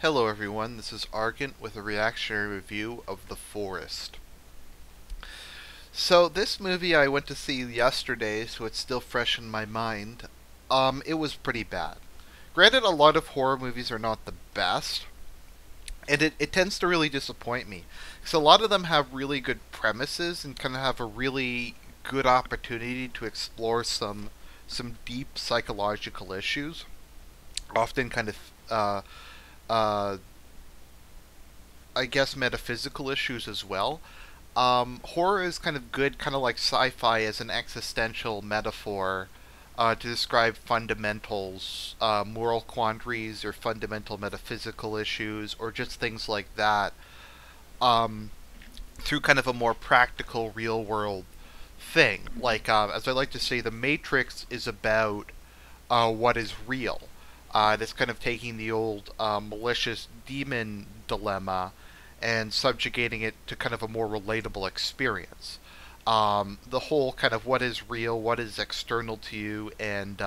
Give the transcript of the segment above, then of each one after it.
Hello everyone, this is Argent with a reactionary review of The Forest. So this movie I went to see yesterday, so it's still fresh in my mind. It was pretty bad. Granted, a lot of horror movies are not the best, and it tends to really disappoint me. Because a lot of them have really good premises and kind of have a really good opportunity to explore some deep psychological issues, often kind of uh, I guess metaphysical issues as well. Horror is kind of good, kind of like sci-fi as an existential metaphor to describe fundamentals, moral quandaries, or fundamental metaphysical issues, or just things like that, um, through kind of a more practical, real-world thing. Like, as I like to say, The Matrix is about what is real. That's kind of taking the old malicious demon dilemma and subjugating it to kind of a more relatable experience. The whole kind of what is real, what is external to you, and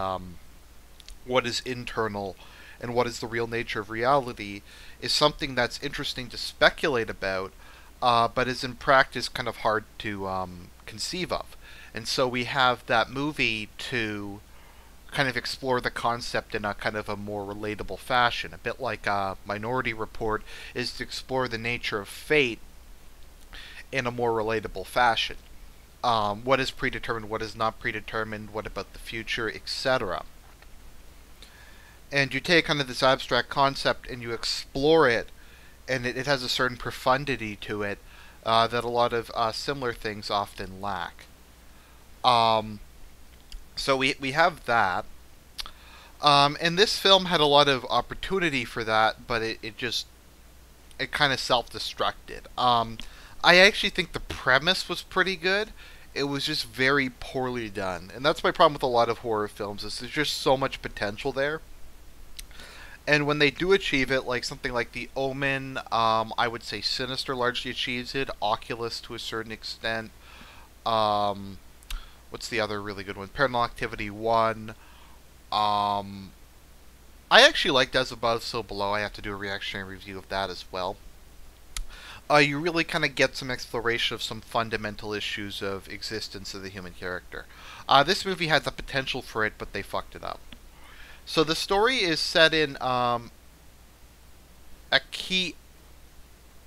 what is internal, and what is the real nature of reality is something that's interesting to speculate about, but is in practice kind of hard to conceive of. And so we have that movie to kind of explore the concept in a kind of a more relatable fashion. A bit like Minority Report is to explore the nature of fate in a more relatable fashion. What is predetermined, what is not predetermined, what about the future, etc. And you take kind of this abstract concept and you explore it, and it has a certain profundity to it that a lot of similar things often lack. Um, so we have that. And this film had a lot of opportunity for that, but it kind of self-destructed. I actually think the premise was pretty good. It was just very poorly done, and that's my problem with a lot of horror films. Is there's just so much potential there, and when they do achieve it, like something like The Omen, I would say Sinister largely achieves it. Oculus to a certain extent. Um, what's the other really good one? Paranormal Activity 1. Um, I actually liked As Above, So Below. I have to do a reactionary review of that as well. You really kind of get some exploration of some fundamental issues of existence of the human character. This movie had the potential for it, but they fucked it up. So the story is set in Aki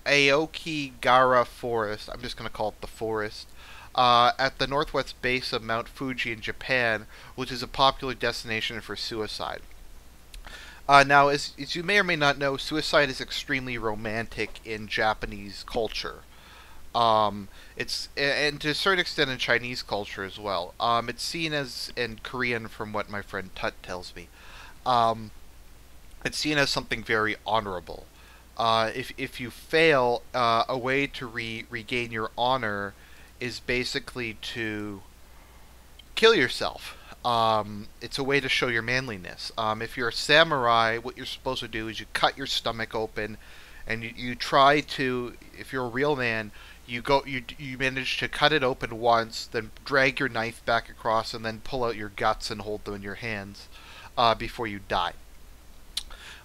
Aokigahara Forest. I'm just going to call it the forest. At the northwest base of Mount Fuji in Japan, which is a popular destination for suicide. Now, as you may or may not know, suicide is extremely romantic in Japanese culture. It's and to a certain extent in Chinese culture as well. It's seen as in Korean, from what my friend Tut tells me. Um, it's seen as something very honorable. If you fail, a way to regain your honor is basically to kill yourself. It's a way to show your manliness. If you're a samurai, what you're supposed to do is you cut your stomach open, and you try to. If you're a real man, you manage to cut it open once, then drag your knife back across, and then pull out your guts and hold them in your hands before you die.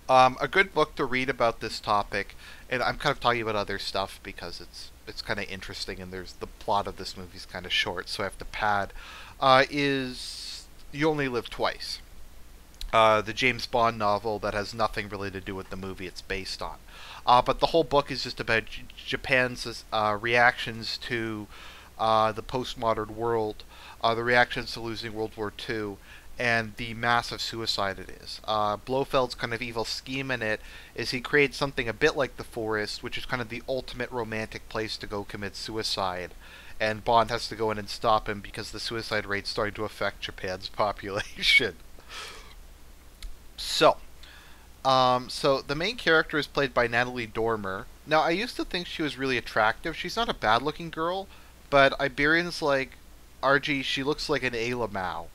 A good book to read about this topic, and I'm kind of talking about other stuff because it's kind of interesting, and there's the plot of this movie is kind of short, so I have to pad. Is You Only Live Twice, the James Bond novel that has nothing really to do with the movie it's based on. But the whole book is just about Japan's reactions to the postmodern world, the reactions to losing World War II, and the massive suicide it is. Blofeld's kind of evil scheme in it is he creates something a bit like the forest, which is kind of the ultimate romantic place to go commit suicide. And Bond has to go in and stop him because the suicide rate's starting to affect Japan's population. So, so the main character is played by Natalie Dormer. Now, I used to think she was really attractive. She's not a bad-looking girl, but Iberians like RG, she looks like an Ayla Mao.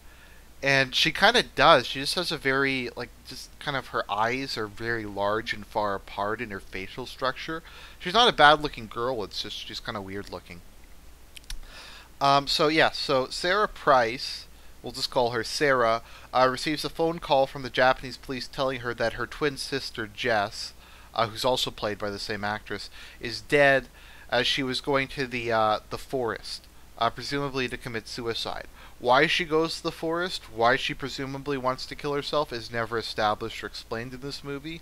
And she kind of does. She just has a very, like, just kind of her eyes are very large and far apart in her facial structure. She's not a bad looking girl, it's just she's kind of weird looking. So Sarah Price, we'll just call her Sarah, receives a phone call from the Japanese police telling her that her twin sister, Jess, who's also played by the same actress, is dead as she was going to the forest, presumably to commit suicide. Why she goes to the forest, why she presumably wants to kill herself, is never established or explained in this movie.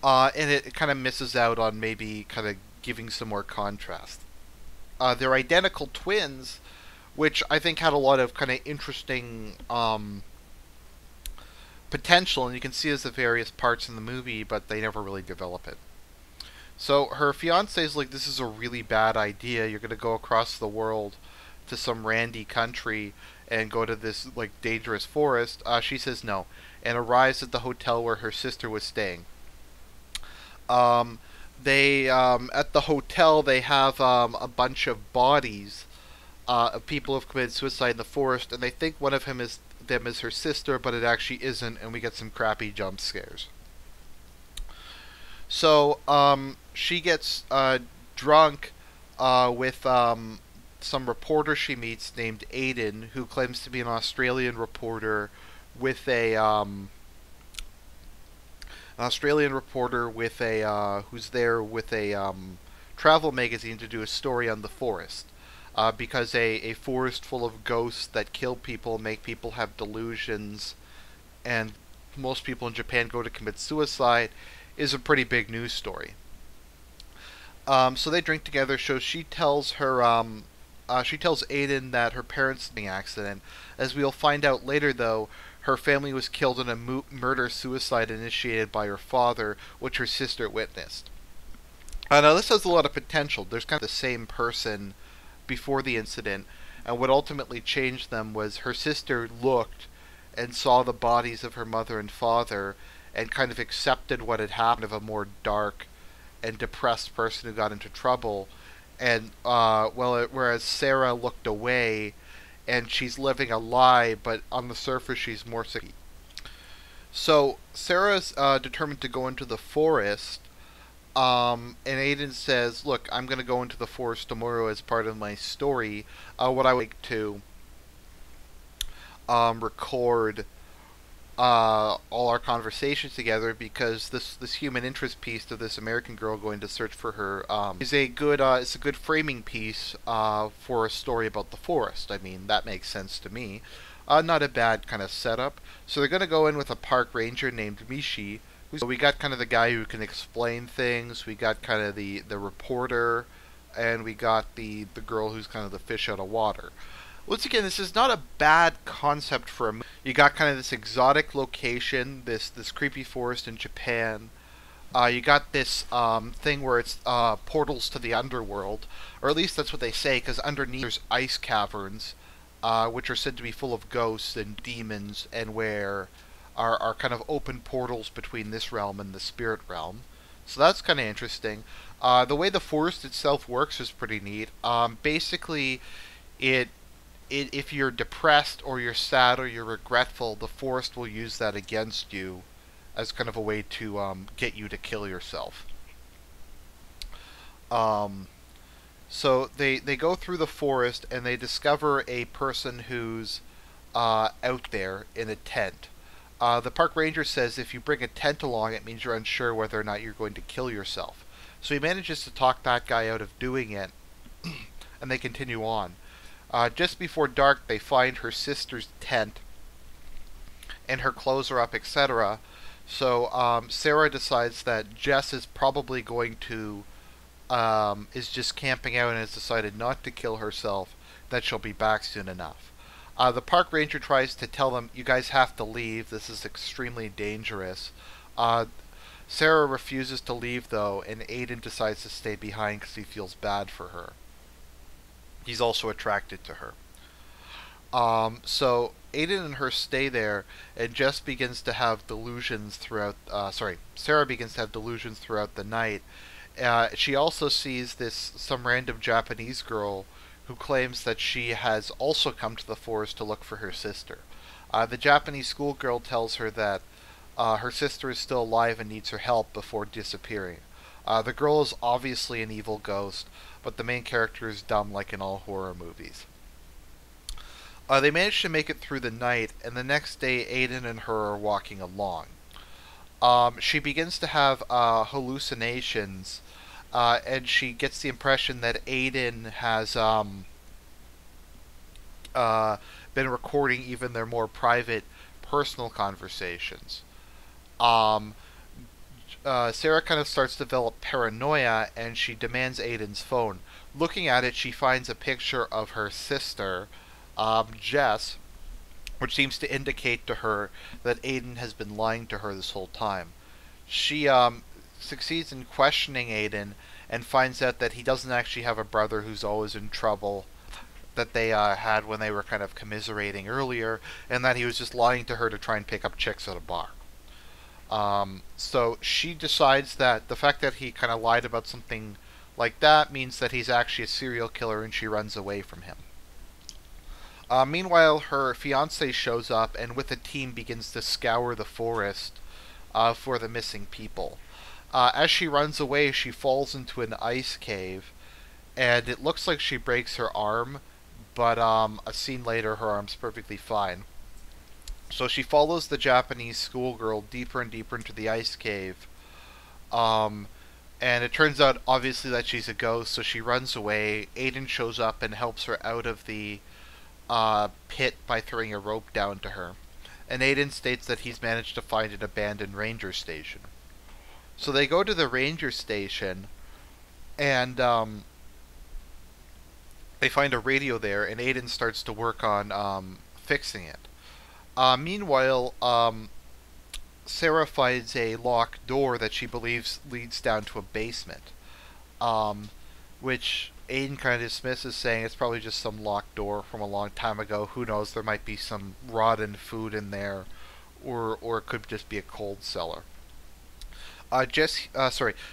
And it kind of misses out on maybe kind of giving some more contrast. They're identical twins, which I think had a lot of kind of interesting potential, and you can see as the various parts in the movie, but they never really develop it. So her fiance is like, this is a really bad idea. You're going to go across the world to some randy country and go to this like dangerous forest. She says no, and arrives at the hotel where her sister was staying. They at the hotel they have a bunch of bodies of people who have committed suicide in the forest, and they think one of them is her sister, but it actually isn't, and we get some crappy jump scares. So she gets drunk with some reporter she meets named Aiden, who claims to be an Australian reporter with who's there with a travel magazine to do a story on the forest. Because a forest full of ghosts that kill people, make people have delusions, and most people in Japan go to commit suicide, is a pretty big news story. So they drink together. So she tells Aiden that her parents had an accident. As we'll find out later, though, her family was killed in a murder-suicide initiated by her father, which her sister witnessed. Now this has a lot of potential. There's kind of the same person before the incident, and what ultimately changed them was her sister looked and saw the bodies of her mother and father and kind of accepted what had happened, of a more dark and depressed person who got into trouble, and whereas Sarah looked away and she's living a lie, but on the surface she's more sick. So Sarah's determined to go into the forest. And Aiden says, look, I'm going to go into the forest tomorrow as part of my story. What I would like to record all our conversations together, because this human interest piece of this American girl going to search for her is a good it's a good framing piece for a story about the forest. I mean, that makes sense to me. Not a bad kind of setup. So they're going to go in with a park ranger named Mishi. So we got kind of the guy who can explain things, we got kind of the reporter, and we got the girl who's kind of the fish out of water. Once again, this is not a bad concept for a movie. You got kind of this exotic location, this creepy forest in Japan. You got this thing where it's portals to the underworld, or at least that's what they say, because underneath there's ice caverns, which are said to be full of ghosts and demons, and where are kind of open portals between this realm and the spirit realm. So that's kind of interesting. The way the forest itself works is pretty neat. Basically, if you're depressed or you're sad or you're regretful, the forest will use that against you as kind of a way to get you to kill yourself. So they go through the forest and they discover a person who's out there in a tent. The park ranger says if you bring a tent along, it means you're unsure whether or not you're going to kill yourself. So he manages to talk that guy out of doing it, and they continue on. Just before dark, they find her sister's tent, and her clothes are up, etc. So Sarah decides that Jess is probably going to, is just camping out and has decided not to kill herself, that she'll be back soon enough. The park ranger tries to tell them, you guys have to leave, this is extremely dangerous. Sarah refuses to leave though, and Aiden decides to stay behind because he feels bad for her. He's also attracted to her. So Aiden and her stay there, and Jess begins to have delusions throughout, Sarah begins to have delusions throughout the night. She also sees some random Japanese girl who claims that she has also come to the forest to look for her sister. The Japanese schoolgirl tells her that her sister is still alive and needs her help before disappearing. The girl is obviously an evil ghost, but the main character is dumb like in all horror movies. They manage to make it through the night, and the next day Aiden and her are walking along. She begins to have hallucinations, and she gets the impression that Aiden has uh, been recording even their more private, personal conversations. Um, Sarah kind of starts to develop paranoia, and she demands Aiden's phone. Looking at it, she finds a picture of her sister, Jess, which seems to indicate to her that Aiden has been lying to her this whole time. She succeeds in questioning Aiden and finds out that he doesn't actually have a brother who's always in trouble that they had when they were kind of commiserating earlier, and that he was just lying to her to try and pick up chicks at a bar. So she decides that the fact that he kind of lied about something like that means that he's actually a serial killer, and she runs away from him. Meanwhile, her fiance shows up and with a team begins to scour the forest for the missing people. As she runs away, she falls into an ice cave, and it looks like she breaks her arm, but a scene later, her arm's perfectly fine. So she follows the Japanese schoolgirl deeper and deeper into the ice cave, um, and it turns out, obviously, that she's a ghost, so she runs away. Aiden shows up and helps her out of the pit by throwing a rope down to her. And Aiden states that he's managed to find an abandoned ranger station. So they go to the ranger station, and they find a radio there, and Aiden starts to work on fixing it. Meanwhile, Sarah finds a locked door that she believes leads down to a basement, which Aiden kind of dismisses, saying it's probably just some locked door from a long time ago. Who knows? There might be some rotten food in there, or it could just be a cold cellar.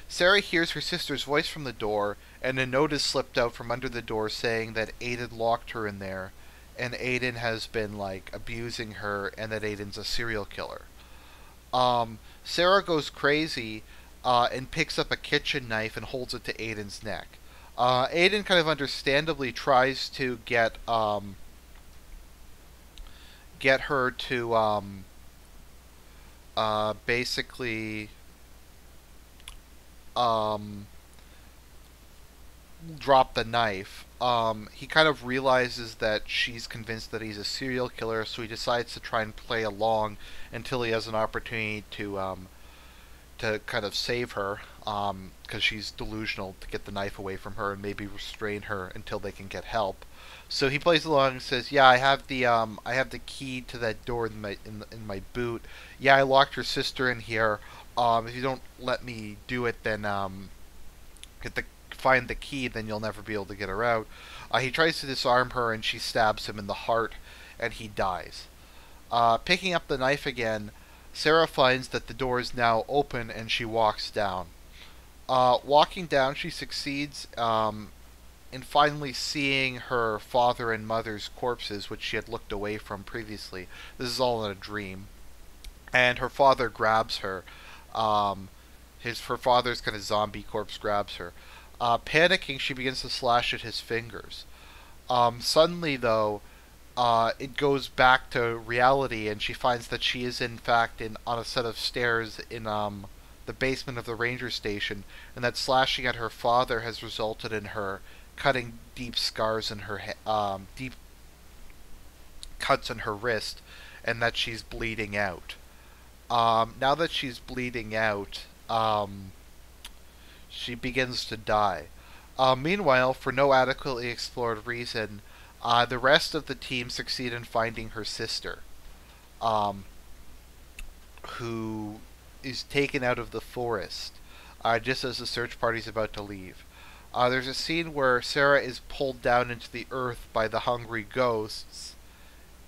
Sarah hears her sister's voice from the door, and a note is slipped out from under the door saying that Aiden locked her in there, and Aiden has been like abusing her, and that Aiden's a serial killer. Sarah goes crazy and picks up a kitchen knife and holds it to Aiden's neck. Aiden kind of understandably tries to get her to basically drop the knife. He kind of realizes that she's convinced that he's a serial killer, so he decides to try and play along until he has an opportunity to kind of save her, because she's delusional, to get the knife away from her and maybe restrain her until they can get help. So he plays along and says, "Yeah, I have the key to that door in my boot. Yeah, I locked your sister in here. If you don't let me do it, then find the key, then you'll never be able to get her out." He tries to disarm her, and she stabs him in the heart, and he dies. Picking up the knife again, Sarah finds that the door is now open, and she walks down. Walking down, she succeeds in finally seeing her father and mother's corpses, which she had looked away from previously. This is all in a dream. And her father grabs her. Her father's kind of zombie corpse grabs her. Panicking, she begins to slash at his fingers. Suddenly, though, it goes back to reality, and she finds that she is in fact on a set of stairs in the basement of the ranger station, and that slashing at her father has resulted in her cutting deep scars in her deep cuts in her wrist, and that she's bleeding out. Now that she's bleeding out, she begins to die. Meanwhile, for no adequately explored reason, the rest of the team succeed in finding her sister, who is taken out of the forest just as the search party's about to leave. There's a scene where Sarah is pulled down into the earth by the hungry ghosts,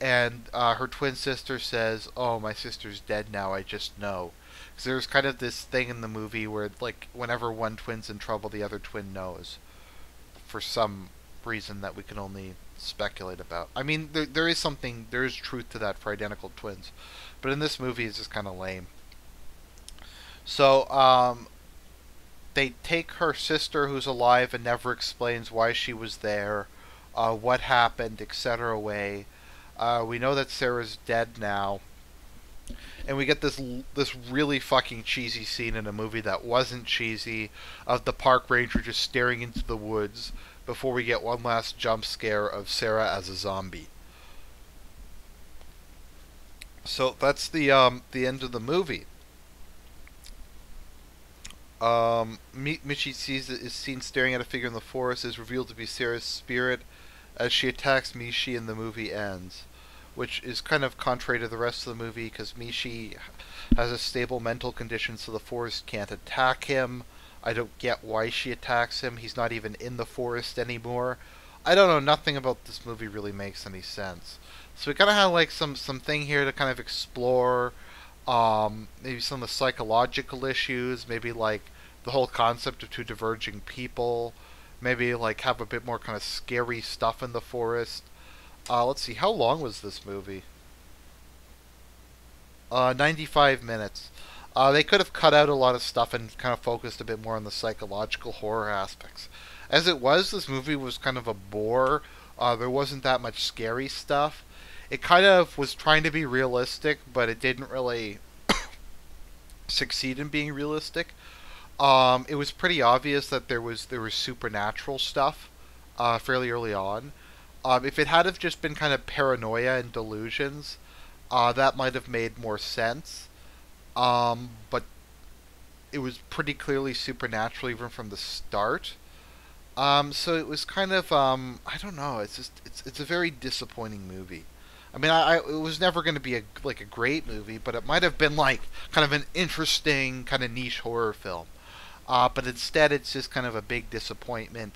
and her twin sister says, "Oh, my sister's dead now, I just know." Because there's kind of this thing in the movie where, like, whenever one twin's in trouble, the other twin knows. For some reason that we can only speculate about. I mean, there is truth to that for identical twins. But in this movie, it's just kind of lame. So, they take her sister, who's alive and never explains why she was there, what happened, etc. away. We know that Sarah's dead now. and we get this really fucking cheesy scene in a movie that wasn't cheesy, of the park ranger just staring into the woods before we get one last jump scare of Sarah as a zombie. So that's the end of the movie. Michi is seen staring at a figure in the forest. Is revealed to be Sarah's spirit as she attacks Michi, and the movie ends, which is kind of contrary to the rest of the movie because Michi has a stable mental condition, so the forest can't attack him. I don't get why she attacks him. He's not even in the forest anymore. I don't know. Nothing about this movie really makes any sense. So we kind of have like some thing here to kind of explore. Maybe some of the psychological issues. Maybe like the whole concept of two diverging people. Maybe like have a bit more kind of scary stuff in the forest. Let's see. How long was this movie? 95 minutes. They could have cut out a lot of stuff and kind of focused a bit more on the psychological horror aspects. As it was, this movie was kind of a bore. There wasn't that much scary stuff. It kind of was trying to be realistic, but it didn't really succeed in being realistic. It was pretty obvious that there was supernatural stuff fairly early on. If it had have just been kind of paranoia and delusions, that might have made more sense. But it was pretty clearly supernatural even from the start. So it was kind of I don't know. It's a very disappointing movie. I mean, it was never going to be a great movie, but it might have been like kind of an interesting kind of niche horror film. But instead, it's just kind of a big disappointment.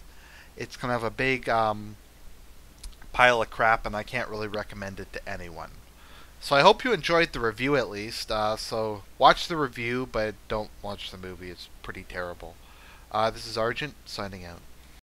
It's kind of a big pile of crap, and I can't really recommend it to anyone. So I hope you enjoyed the review at least. So watch the review, but don't watch the movie. It's pretty terrible. This is Argent, signing out.